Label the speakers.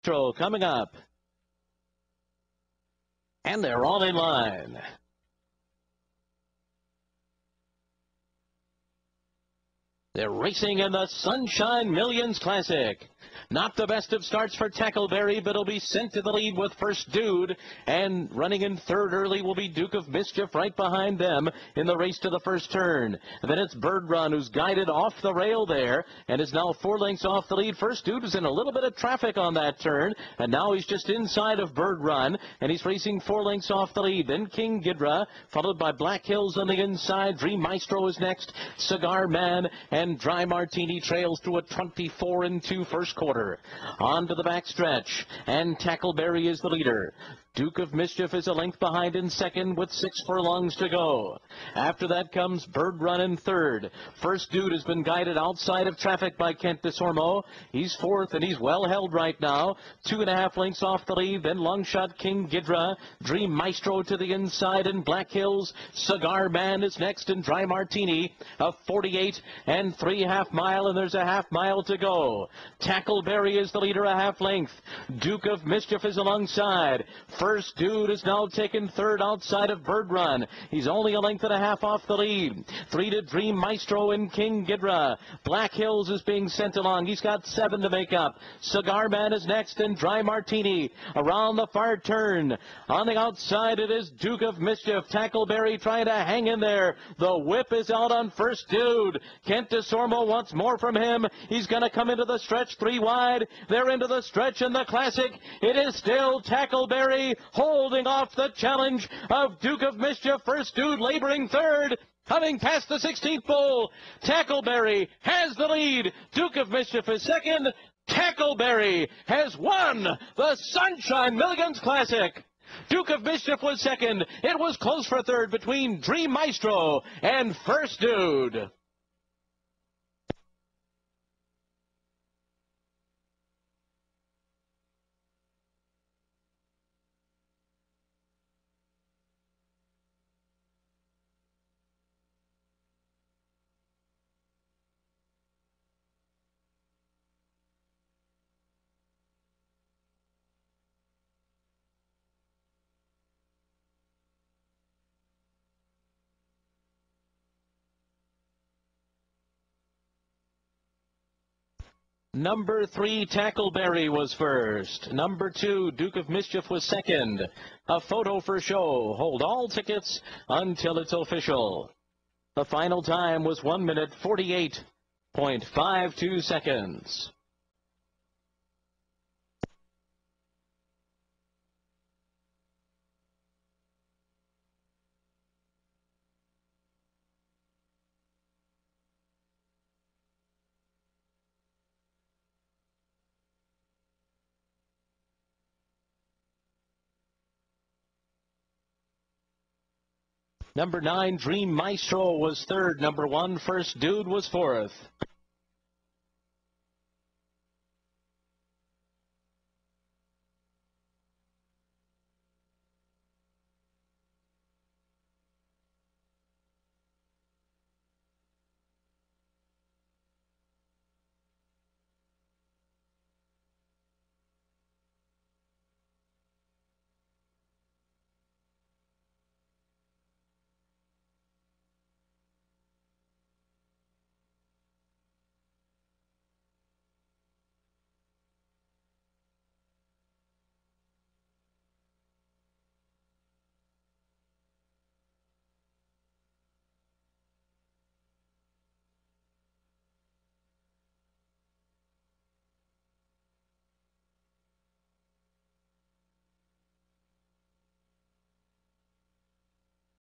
Speaker 1: Maestro coming up. And they're all in line. They're racing in the Sunshine Millions Classic. Not the best of starts for Tackleberry, but it'll be sent to the lead with First Dude. And running in third early will be Duke of Mischief right behind them in the race to the first turn. Then it's Bird Run, who's guided off the rail there and is now 4 lengths off the lead. First Dude is in a little bit of traffic on that turn, and now he's just inside of Bird Run, and he's racing 4 lengths off the lead. Then King Ghidra, followed by Black Hills on the inside. Dream Maestro is next. Cigar Man and Dry Martini trails through a 24-2 first quarter. On to the backstretch, and Tackleberry is the leader. Duke of Mischief is a length behind in second with 6 furlongs to go. After that comes Bird Run in third. First Dude has been guided outside of traffic by Kent Desormeaux. He's fourth, and he's well held right now. 2.5 lengths off the lead. Then Longshot King Ghidra. Dream Maestro to the inside, and Black Hills. Cigar Man is next, and Dry Martini. A 48 and 3/2 mile, and there's a half mile to go. Tackleberry is the leader, a half length. Duke of Mischief is alongside. First Dude is now taken third outside of Bird Run. He's only a length and a half off the lead. 3 to Dream Maestro and King Ghidra. Black Hills is being sent along. He's got 7 to make up. Cigar Man is next, and Dry Martini around the far turn. On the outside, it is Duke of Mischief. Tackleberry trying to hang in there. The whip is out on First Dude. Kent Desormeaux wants more from him. He's going to come into the stretch 3 wide. They're into the stretch in the Classic. It is still Tackleberry holding off the challenge of Duke of Mischief. First Dude laboring third. Coming past the 16th bull. Tackleberry has the lead. Duke of Mischief is second. Tackleberry has won the Sunshine Millions Classic. Duke of Mischief was second. It was close for third between Dream Maestro and First Dude. Number 3, Tackleberry was first. Number 2, Duke of Mischief was second. A photo for show. Hold all tickets until it's official. The final time was 1 minute 48.52 seconds. Number 9, Dream Maestro was third. Number 1, First Dude was fourth.